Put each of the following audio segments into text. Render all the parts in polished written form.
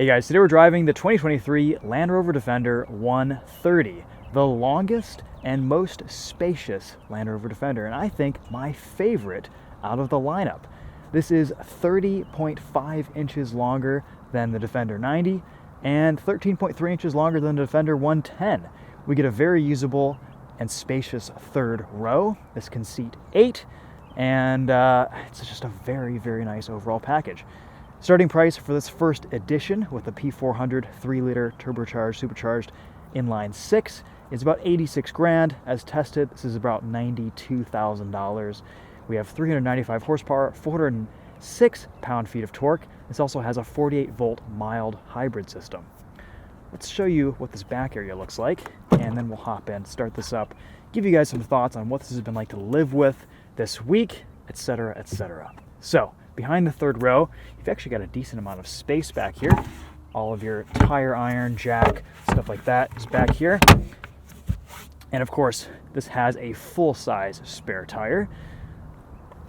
Hey guys, today we're driving the 2023 Land Rover Defender 130, the longest and most spacious Land Rover Defender, and I think my favorite out of the lineup. This is 30.5 inches longer than the Defender 90 and 13.3 inches longer than the Defender 110. We get a very usable and spacious third row. This can seat 8, and it's just a very, very nice overall package. Starting price for this first edition with the P400 3-liter turbocharged, supercharged inline 6 is about 86 grand. As tested, this is about $92,000. We have 395 horsepower, 406 pound-feet of torque. This also has a 48-volt mild hybrid system. Let's show you what this back area looks like, and then we'll hop in, start this up, give you guys some thoughts on what this has been like to live with this week, etc., etc. So, behind the third row, you've actually got a decent amount of space back here. All of your tire iron, jack, stuff like that is back here. And of course, this has a full-size spare tire.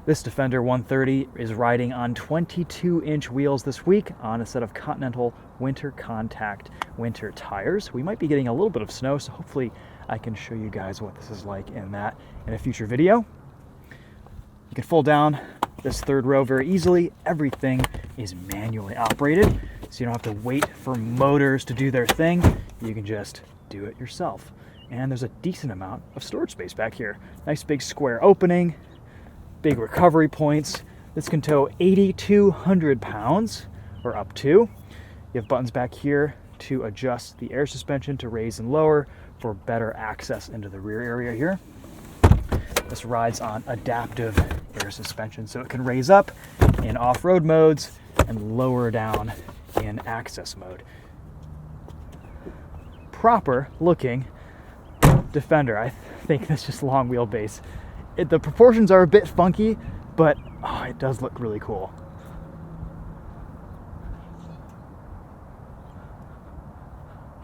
This Defender 130 is riding on 22-inch wheels this week on a set of Continental Winter Contact winter tires. We might be getting a little bit of snow, so hopefully I can show you guys what this is like in a future video. You can fold down this third row very easily. Everything is manually operated, so you don't have to wait for motors to do their thing. You can just do it yourself. And there's a decent amount of storage space back here. Nice big square opening, big recovery points. This can tow 8,200 pounds, or up to. You have buttons back here to adjust the air suspension to raise and lower for better access into the rear area here. This rides on adaptive air suspension, so it can raise up in off-road modes and lower down in access mode. Proper looking Defender. I think that's just long wheelbase. The proportions are a bit funky, but it does look really cool.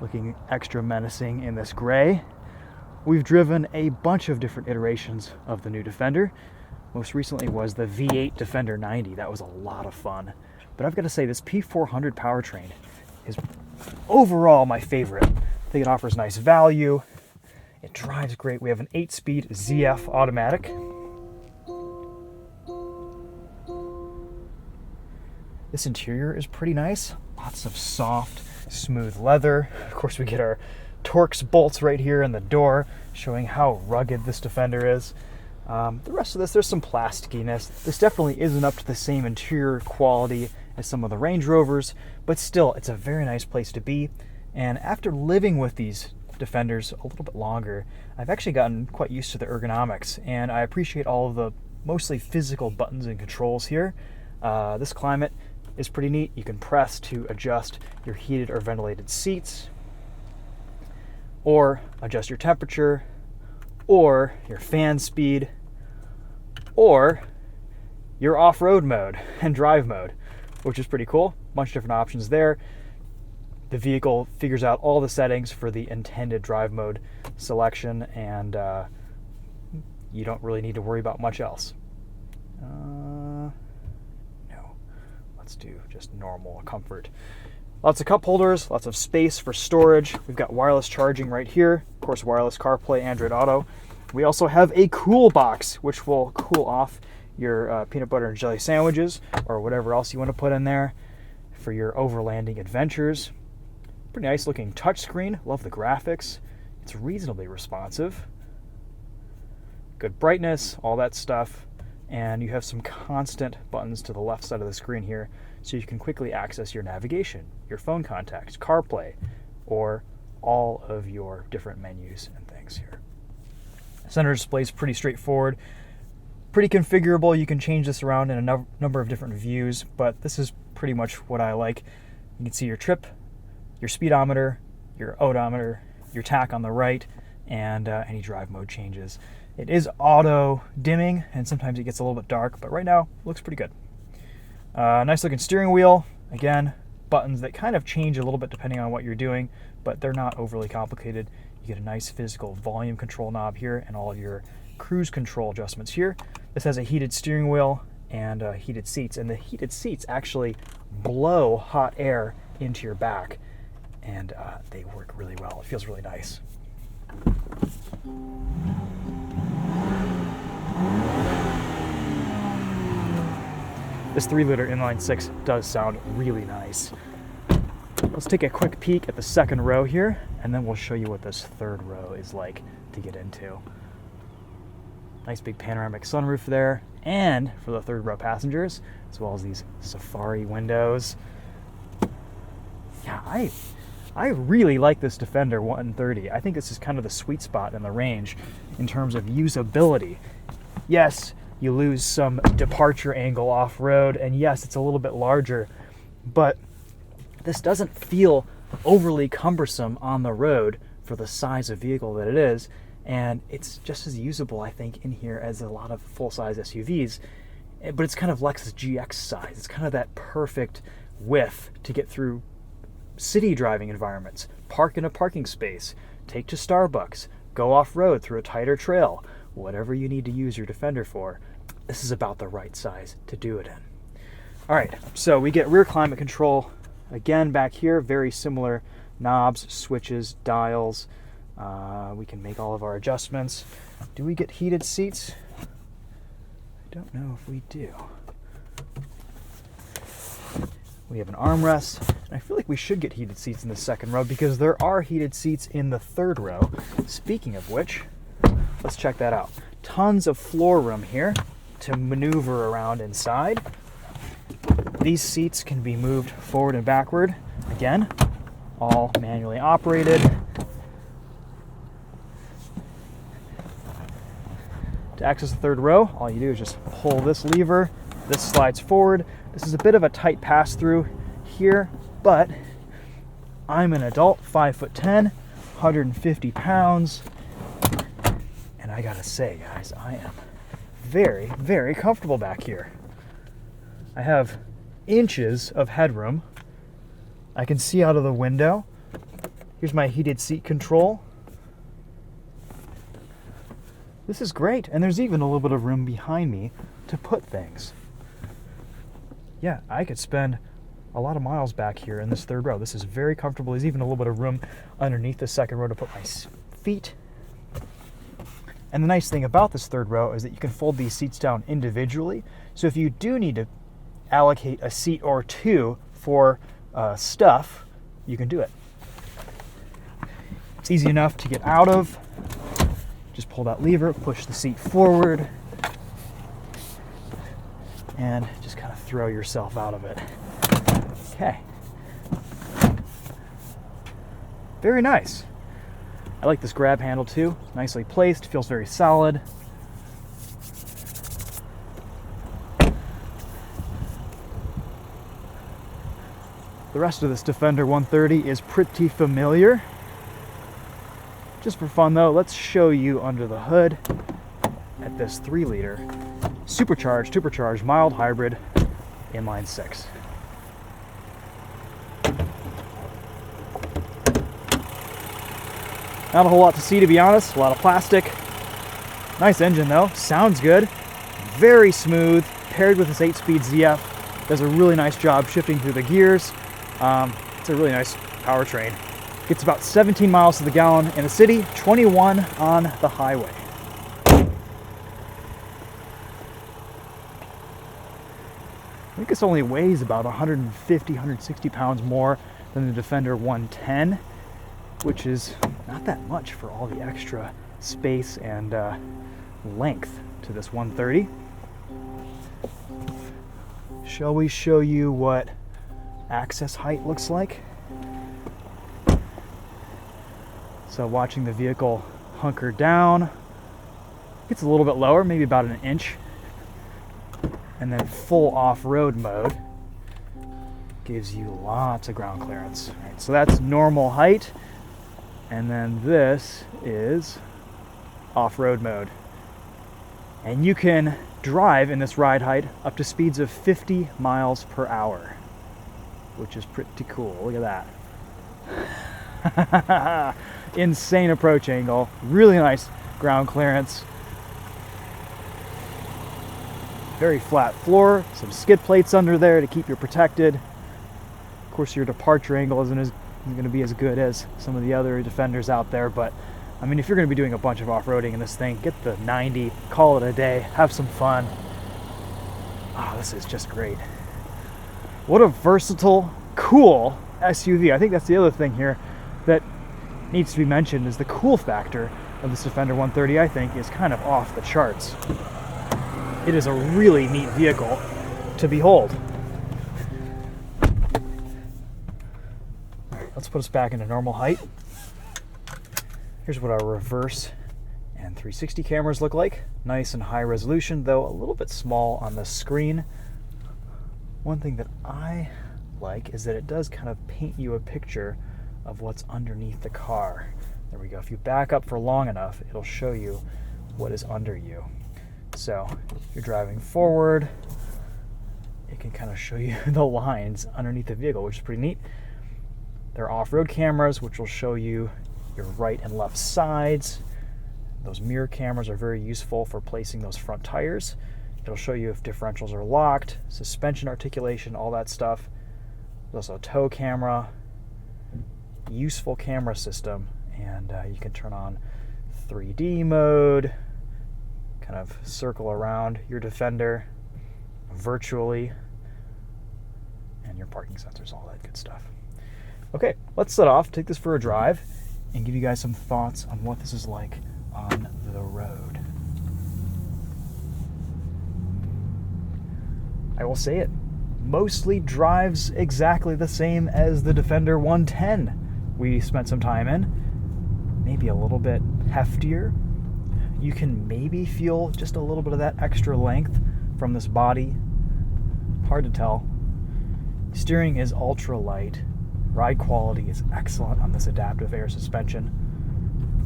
Looking extra menacing in this gray. We've driven a bunch of different iterations of the new Defender. Most recently was the V8 Defender 90. That was a lot of fun. But I've got to say, this P400 powertrain is overall my favorite. I think it offers nice value. It drives great. We have an 8-speed ZF automatic. This interior is pretty nice. Lots of soft, smooth leather. Of course, we get our Torx bolts right here in the door, showing how rugged this Defender is. The rest of this, there's some plasticiness. This definitely isn't up to the same interior quality as some of the Range Rovers, but still, it's a very nice place to be. And after living with these Defenders a little bit longer, I've actually gotten quite used to the ergonomics, and I appreciate all of the mostly physical buttons and controls here. This climate is pretty neat. You can press to adjust your heated or ventilated seats, or adjust your temperature, or your fan speed, or your off-road mode and drive mode, which is pretty cool. Bunch of different options there. The vehicle figures out all the settings for the intended drive mode selection, and you don't really need to worry about much else. No, let's do just normal comfort. Lots of cup holders, lots of space for storage. We've got wireless charging right here. Of course, wireless CarPlay, Android Auto. We also have a cool box, which will cool off your peanut butter and jelly sandwiches or whatever else you want to put in there for your overlanding adventures. Pretty nice looking touchscreen. Love the graphics. It's reasonably responsive. Good brightness, all that stuff. And you have some constant buttons to the left side of the screen here, so you can quickly access your navigation, your phone contacts, CarPlay, or all of your different menus and things here. Center display is pretty straightforward, pretty configurable. You can change this around in a number of different views, but this is pretty much what I like. You can see your trip, your speedometer, your odometer, your tach on the right, and any drive mode changes. It is auto dimming, and sometimes it gets a little bit dark, but right now it looks pretty good. Nice looking steering wheel. Again, buttons that kind of change a little bit depending on what you're doing, but they're not overly complicated. You get a nice physical volume control knob here and all of your cruise control adjustments here. This has a heated steering wheel and heated seats, and the heated seats actually blow hot air into your back, and they work really well. It feels really nice. This 3-liter inline-6 does sound really nice. Let's take a quick peek at the second row here, and then we'll show you what this third row is like to get into. Nice big panoramic sunroof there, and for the third row passengers, as well as these safari windows. Yeah, I really like this Defender 130. I think this is kind of the sweet spot in the range in terms of usability. Yes, you lose some departure angle off-road, and yes, it's a little bit larger, but this doesn't feel overly cumbersome on the road for the size of vehicle that it is, and it's just as usable, I think, in here as a lot of full-size SUVs, but it's kind of Lexus GX size. It's kind of that perfect width to get through city driving environments, park in a parking space, take to Starbucks, go off-road through a tighter trail, whatever you need to use your Defender for. This is about the right size to do it in. All right, so we get rear climate control. Again, back here, very similar knobs, switches, dials. We can make all of our adjustments. Do we get heated seats? I don't know if we do. We have an armrest, and I feel like we should get heated seats in the second row because there are heated seats in the third row. Speaking of which, let's check that out. Tons of floor room here to maneuver around inside. These seats can be moved forward and backward. Again, all manually operated. To access the third row, all you do is just pull this lever. This slides forward. This is a bit of a tight pass-through here, but I'm an adult, 5'10", 150 pounds, and I gotta say, guys, I am very, very comfortable back here. I have inches of headroom. I can see out of the window. Here's my heated seat control. This is great, and there's even a little bit of room behind me to put things. Yeah, I could spend a lot of miles back here in this third row. This is very comfortable. There's even a little bit of room underneath the second row to put my feet. And the nice thing about this third row is that you can fold these seats down individually. So if you do need to allocate a seat or two for stuff, you can do it. It's easy enough to get out of. Just pull that lever, push the seat forward, and just kind of throw yourself out of it. Okay. Very nice. I like this grab handle too. Nicely placed, feels very solid. The rest of this Defender 130 is pretty familiar. Just for fun though, let's show you under the hood at this 3-liter supercharged, mild hybrid inline-6. Not a whole lot to see, to be honest. A lot of plastic. Nice engine though, sounds good. Very smooth, paired with this 8-speed ZF. Does a really nice job shifting through the gears. It's a really nice powertrain. Gets about 17 miles to the gallon in the city, 21 on the highway. I think this only weighs about 150, 160 pounds more than the Defender 110, which is not that much for all the extra space and length to this 130. Shall we show you what access height looks like? So watching the vehicle hunker down, gets a little bit lower, maybe about an inch. And then full off-road mode gives you lots of ground clearance. Right, so that's normal height. And then this is off-road mode. And you can drive in this ride height up to speeds of 50 miles per hour, which is pretty cool. Look at that. Insane approach angle, really nice ground clearance. Very flat floor, some skid plates under there to keep you protected. course, your departure angle isn't going to be as good as some of the other Defenders out there, but I mean, if you're going to be doing a bunch of off-roading in this thing, get the 90, call it a day, have some fun. Oh, this is just great. What a versatile, cool SUV. I think that's the other thing here that needs to be mentioned, is the cool factor of this Defender 130, I think, is kind of off the charts. It is a really neat vehicle to behold. Let's put us back into normal height. Here's what our reverse and 360 cameras look like. Nice and high resolution, though a little bit small on the screen. One thing that I like is that it does kind of paint you a picture of what's underneath the car. There we go. If you back up for long enough, it'll show you what is under you. So if you're driving forward, it can kind of show you the lines underneath the vehicle, which is pretty neat. There are off-road cameras, which will show you your right and left sides. Those mirror cameras are very useful for placing those front tires. It'll show you if differentials are locked, suspension articulation, all that stuff. There's also a tow camera, useful camera system, and you can turn on 3D mode, kind of circle around your Defender virtually, and your parking sensors, all that good stuff. Okay, let's set off, take this for a drive, and give you guys some thoughts on what this is like on the road. I will say it mostly drives exactly the same as the Defender 110 we spent some time in. Maybe a little bit heftier. You can maybe feel just a little bit of that extra length from this body. Hard to tell. Steering is ultra light. Ride quality is excellent on this adaptive air suspension.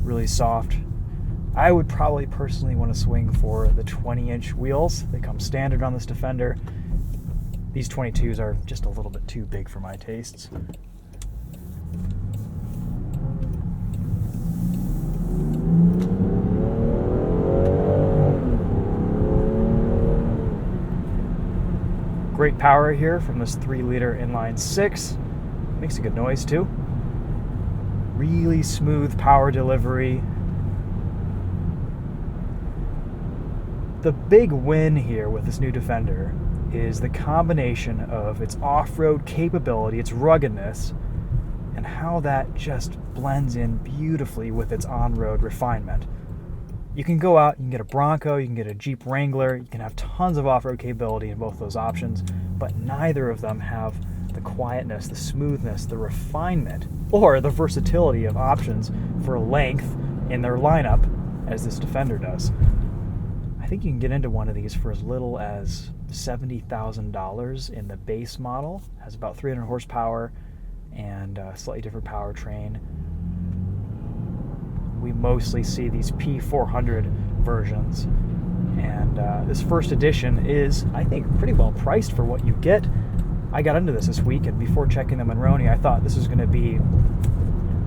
Really soft. I would probably personally want to swing for the 20-inch wheels. They come standard on this Defender. These 22s are just a little bit too big for my tastes. Great power here from this 3-liter inline 6. Makes a good noise too. Really smooth power delivery. The big win here with this new Defender is the combination of its off-road capability, its ruggedness, and how that just blends in beautifully with its on-road refinement. You can go out, you can get a Bronco, you can get a Jeep Wrangler, you can have tons of off-road capability in both those options, but neither of them have the quietness, the smoothness, the refinement, or the versatility of options for length in their lineup as this Defender does. I think you can get into one of these for as little as $70,000 in the base model. It has about 300 horsepower and a slightly different powertrain. We mostly see these P400 versions, and this first edition is, I think, pretty well priced for what you get. I got into this week, and before checking the Monroney, I thought this was going to be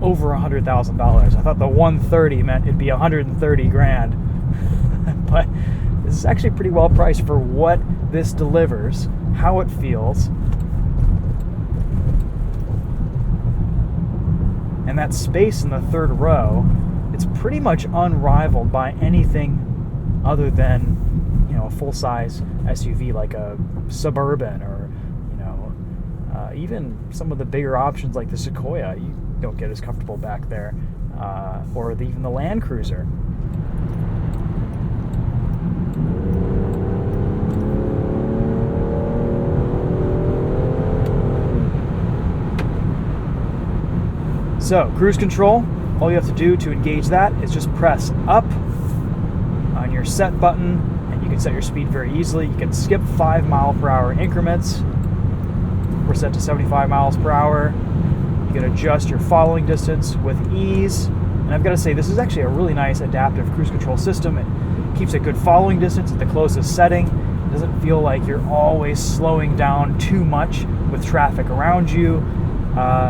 over $100,000. I thought the 130 meant it'd be 130 grand, but this is actually pretty well priced for what this delivers, how it feels, and that space in the third row. It's pretty much unrivaled by anything other than, a full-size SUV like a Suburban or, even some of the bigger options like the Sequoia. You don't get as comfortable back there, or even the Land Cruiser. So, cruise control. All you have to do to engage that is just press up on your set button, and you can set your speed very easily. You can skip 5-mile-per-hour increments. We're set to 75 miles per hour. You can adjust your following distance with ease. And I've got to say, this is actually a really nice adaptive cruise control system. It keeps a good following distance at the closest setting. It doesn't feel like you're always slowing down too much with traffic around you.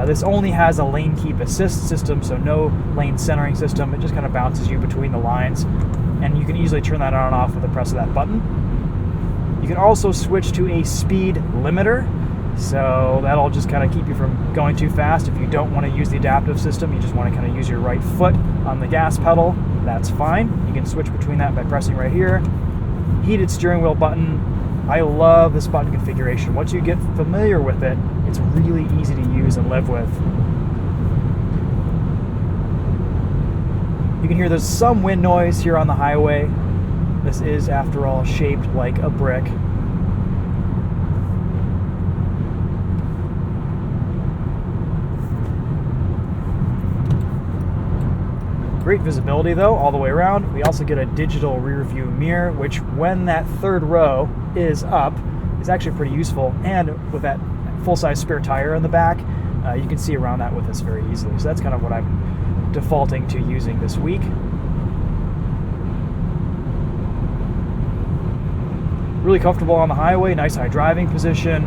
This only has a lane keep assist system, so no lane centering system. It just kind of bounces you between the lines, and you can easily turn that on and off with the press of that button. You can also switch to a speed limiter. So that'll just kind of keep you from going too fast. If you don't want to use the adaptive system, you just want to kind of use your right foot on the gas pedal, that's fine. You can switch between that by pressing right here. Heated steering wheel button. I love this button configuration. Once you get familiar with it, it's really easy to use and live with. You can hear there's some wind noise here on the highway. This is, after all, shaped like a brick. Great visibility though, all the way around. We also get a digital rear view mirror, which when that third row is up, is actually pretty useful. And with that full-size spare tire in the back, you can see around that with us very easily. So that's kind of what I'm defaulting to using this week. Really comfortable on the highway, nice high driving position.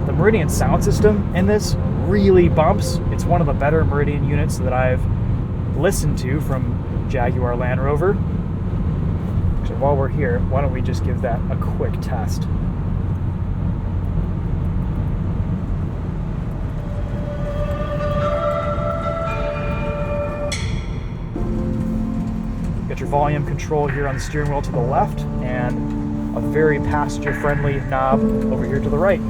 The Meridian sound system in this really bumps. It's one of the better Meridian units that I've listened to from Jaguar Land Rover. So while we're here, why don't we just give that a quick test. Got your volume control here on the steering wheel to the left, and a very passenger-friendly knob over here to the right.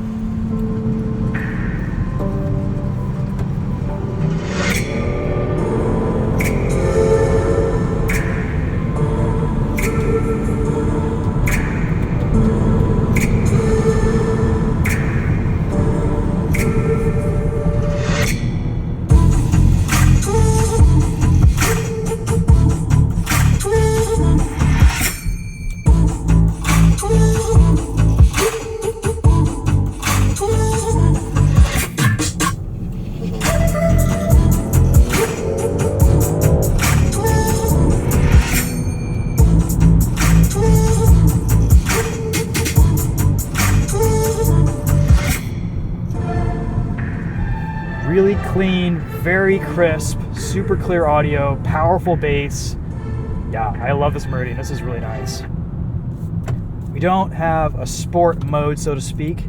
Really clean, very crisp, super clear audio, powerful bass. Yeah, I love this Meridian. This is really nice. We don't have a sport mode, so to speak,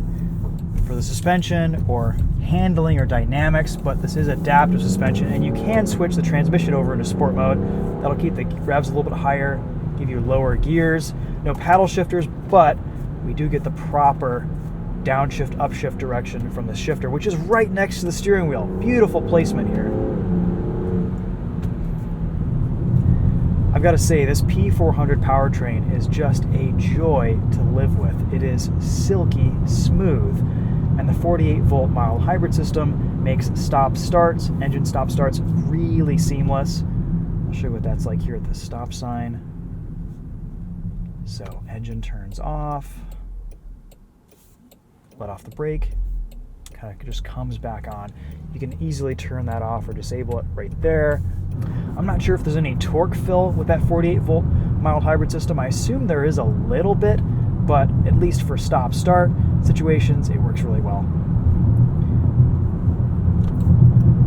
for the suspension or handling or dynamics, but this is adaptive suspension, and you can switch the transmission over into sport mode. That'll keep the revs a little bit higher, give you lower gears. No paddle shifters, but we do get the proper downshift, upshift direction from the shifter, which is right next to the steering wheel. Beautiful placement here. I've got to say, this P400 powertrain is just a joy to live with. It is silky smooth, and the 48-volt mild hybrid system makes stop-starts, engine stop-starts, really seamless. I'll show you what that's like here at the stop sign. So, engine turns off. Let off the brake, kind of just comes back on. You can easily turn that off or disable it right there. I'm not sure if there's any torque fill with that 48-volt mild hybrid system. I assume there is a little bit, but at least for stop-start situations, it works really well.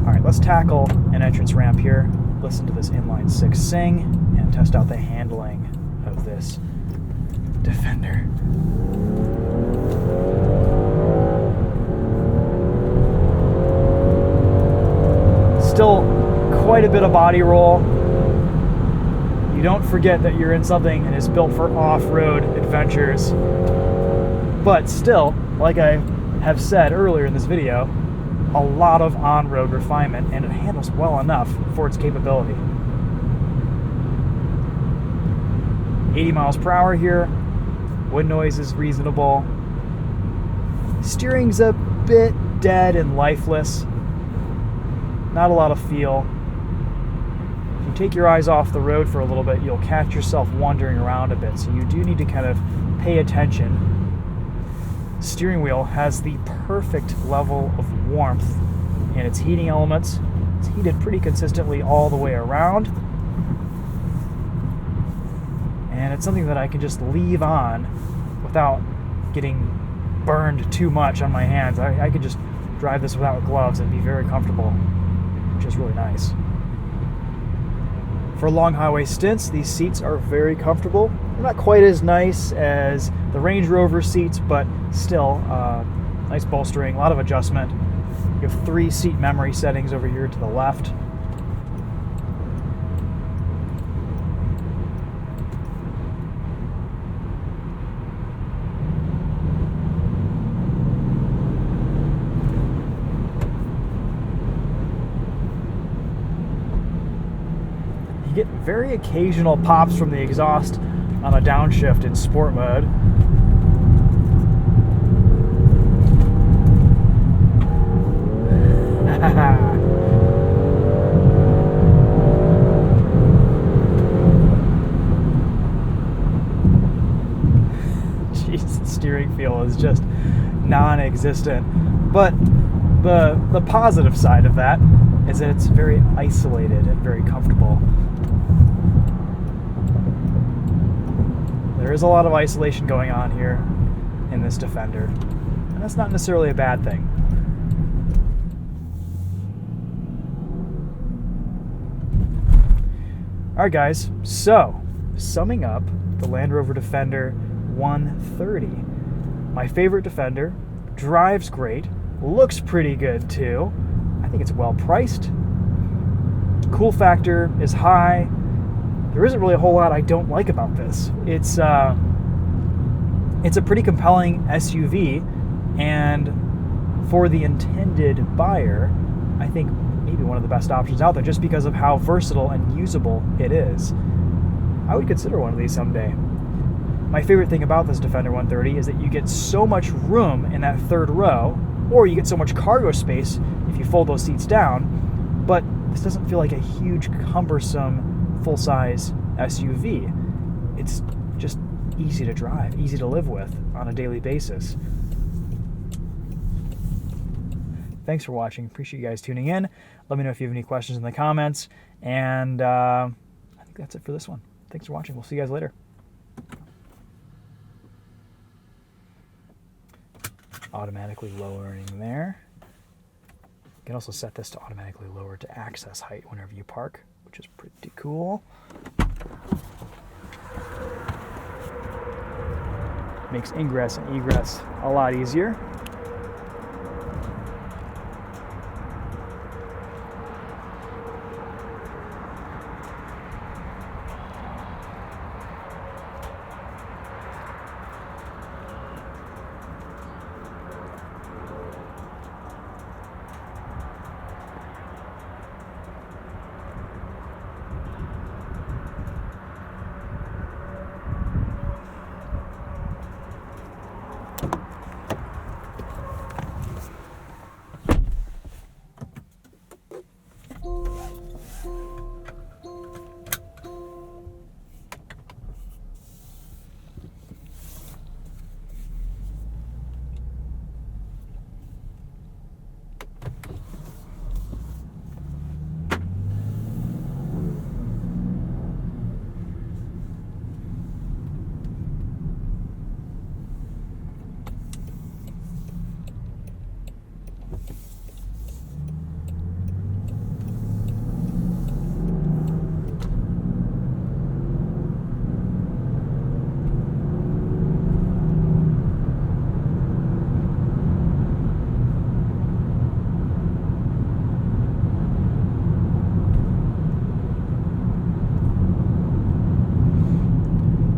All right, let's tackle an entrance ramp here. Listen to this inline six sing and test out the handling of this Defender. Still quite a bit of body roll. You don't forget that you're in something that is built for off-road adventures. But still, like I have said earlier in this video, a lot of on-road refinement, and it handles well enough for its capability. 80 miles per hour here. Wind noise is reasonable. Steering's a bit dead and lifeless. Not a lot of feel. If you take your eyes off the road for a little bit, you'll catch yourself wandering around a bit, so you do need to kind of pay attention. The steering wheel has the perfect level of warmth in its heating elements. It's heated pretty consistently all the way around. And it's something that I can just leave on without getting burned too much on my hands. I could just drive this without gloves and be very comfortable, which is really nice. For long highway stints, these seats are very comfortable. They're not quite as nice as the Range Rover seats, but still nice bolstering, a lot of adjustment. You have 3 seat memory settings over here to the left. You get very occasional pops from the exhaust on a downshift in sport mode. Jeez, the steering feel is just non-existent. But the positive side of that is that it's very isolated and very comfortable. There is a lot of isolation going on here in this Defender, and that's not necessarily a bad thing. Alright guys, so summing up the Land Rover Defender 130. My favorite Defender, drives great, looks pretty good too. I think it's well priced. Cool factor is high. There isn't really a whole lot I don't like about this. It's a pretty compelling SUV, and for the intended buyer, I think maybe one of the best options out there just because of how versatile and usable it is. I would consider one of these someday. My favorite thing about this Defender 130 is that you get so much room in that third row, or you get so much cargo space if you fold those seats down, but this doesn't feel like a huge, cumbersome, full-size SUV. It's just easy to drive, easy to live with on a daily basis. Thanks for watching. Appreciate you guys tuning in. Let me know if you have any questions in the comments. And I think that's it for this one. Thanks for watching. We'll see you guys later. Automatically lowering there. You can also set this to automatically lower to access height whenever you park, which is pretty cool. Makes ingress and egress a lot easier.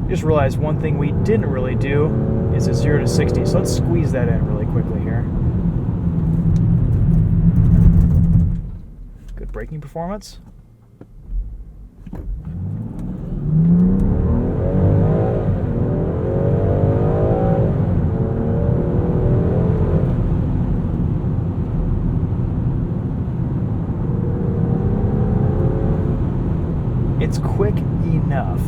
Just realized one thing we didn't really do is a 0 to 60, so let's squeeze that in really quickly here. Good braking performance. It's quick enough